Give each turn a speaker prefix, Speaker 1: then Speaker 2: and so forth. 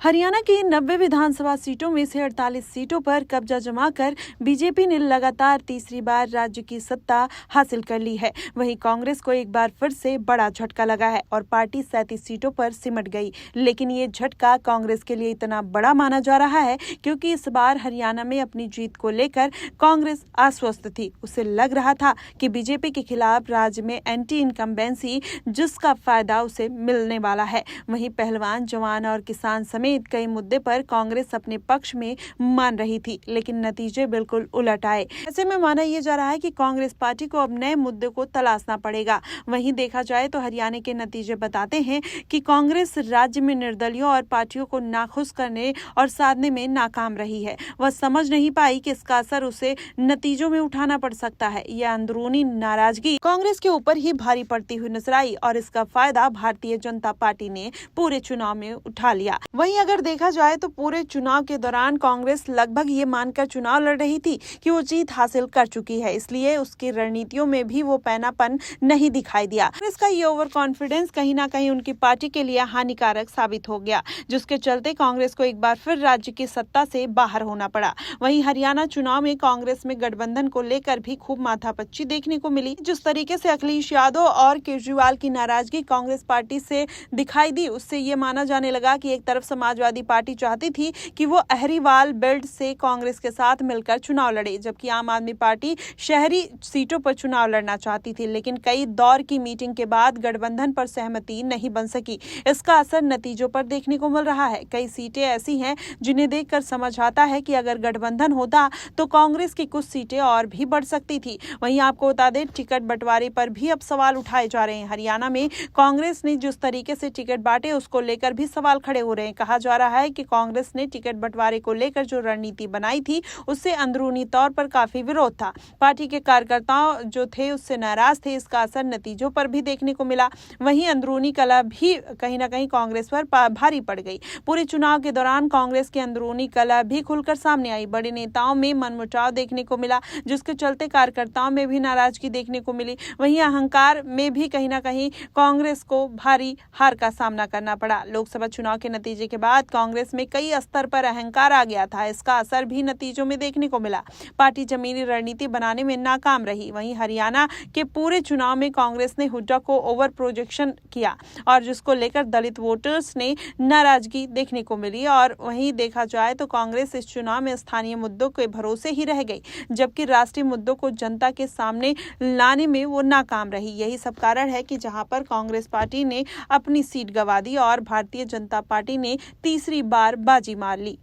Speaker 1: हरियाणा की 90 विधानसभा सीटों में से 48 सीटों पर कब्जा जमाकर बीजेपी ने लगातार तीसरी बार राज्य की सत्ता हासिल कर ली है। वहीं कांग्रेस को एक बार फिर से बड़ा झटका लगा है और पार्टी 37 सीटों पर सिमट गई। लेकिन ये झटका कांग्रेस के लिए इतना बड़ा माना जा रहा है क्योंकि इस बार हरियाणा में अपनी जीत को लेकर कांग्रेस आश्वस्त थी। उसे लग रहा था कि बीजेपी के खिलाफ राज्य में एंटी इनकम्बेंसी जिसका फायदा उसे मिलने वाला है। वहीं पहलवान, जवान और किसान समेत कई मुद्दे पर कांग्रेस अपने पक्ष में मान रही थी, लेकिन नतीजे बिल्कुल उलट आए। ऐसे में माना यह जा रहा है कि कांग्रेस पार्टी को अब नए मुद्दे को तलाशना पड़ेगा। वहीं देखा जाए तो हरियाणा के नतीजे बताते हैं कि कांग्रेस राज्य में निर्दलियों और पार्टियों को नाखुश करने और साधने में नाकाम रही है। वह समझ नहीं पाई कि इसका असर उसे नतीजों में उठाना पड़ सकता है। यह अंदरूनी नाराजगी कांग्रेस के ऊपर ही भारी पड़ती हुई नजर आई और इसका फायदा भारतीय जनता पार्टी ने पूरे चुनाव में उठा लिया। वहीं अगर देखा जाए तो पूरे चुनाव के दौरान कांग्रेस लगभग ये मानकर चुनाव लड़ रही थी कि वो जीत हासिल कर चुकी है, इसलिए उसकी रणनीतियों में भी वो पैनापन नहीं दिखाई दिया। इसका ये ओवर कॉन्फिडेंस कहीं ना कहीं उनकी पार्टी के लिए हानिकारक साबित हो गया, जिसके चलते कांग्रेस को एक बार फिर राज्य की सत्ता से बाहर होना पड़ा। वहीं हरियाणा चुनाव में कांग्रेस में गठबंधन को लेकर भी खूब माथापच्ची देखने को मिली। जिस तरीके से अखिलेश यादव और केजरीवाल की नाराजगी कांग्रेस पार्टी से दिखाई दी, उससे ये माना जाने लगा कि एक तरफ समाजवादी पार्टी चाहती थी कि वो अहरीवाल बेल्ट से कांग्रेस के साथ मिलकर चुनाव लड़े, जबकि आम आदमी पार्टी शहरी सीटों पर चुनाव लड़ना चाहती थी। लेकिन कई दौर की मीटिंग के बाद गठबंधन पर सहमति नहीं बन सकी। इसका असर नतीजों पर देखने को मिल रहा है। कई सीटें ऐसी हैं जिन्हें देखकर समझ आता है कि अगर गठबंधन होता तो कांग्रेस की कुछ सीटें और भी बढ़ सकती थी। वहीं आपको बता दें, टिकट बंटवारे पर भी अब सवाल उठाए जा रहे हैं। हरियाणा में कांग्रेस ने जिस तरीके से टिकट बांटे उसको लेकर भी सवाल खड़े हो रहे हैं। कहा जा रहा है कि कांग्रेस ने टिकट बंटवारे को लेकर जो रणनीति बनाई थी उससे अंदरूनी तौर पर काफी विरोध था। पार्टी के कार्यकर्ता जो थे उससे नाराज थे। इसका असर नतीजों पर भी देखने को मिला। वहीं अंदरूनी कलह भी कहीं ना कहीं कांग्रेस पर भारी पड़ गई। पूरे चुनाव के दौरान कांग्रेस की अंदरूनी कलह भी खुलकर सामने आई। बड़े नेताओं में मनमुटाव देखने को मिला, जिसके चलते कार्यकर्ताओं में भी नाराजगी देखने को मिली। वहीं अहंकार में भी कहीं ना कहीं कांग्रेस को भारी हार का सामना करना पड़ा। लोकसभा चुनाव के नतीजे के बाद कांग्रेस में कई स्तर पर अहंकार आ गया था। इसका असर भी नतीजों में देखने को मिला। पार्टी जमीनी रणनीति बनाने में नाकाम रही। वहीं हरियाणा के पूरे चुनाव में कांग्रेस ने हुड्डा को ओवर प्रोजेक्शन किया और जिसको लेकर दलित वोटर्स ने नाराजगी देखने को मिली। और वहीं देखा जाए तो कांग्रेस इस चुनाव में स्थानीय मुद्दों के भरोसे ही रह गई, जबकि राष्ट्रीय मुद्दों को जनता के सामने लाने में वो नाकाम रही। यही सब कारण है कि जहां पर कांग्रेस पार्टी ने अपनी सीट गंवा दी और भारतीय जनता पार्टी ने तीसरी बार बाजी मार ली।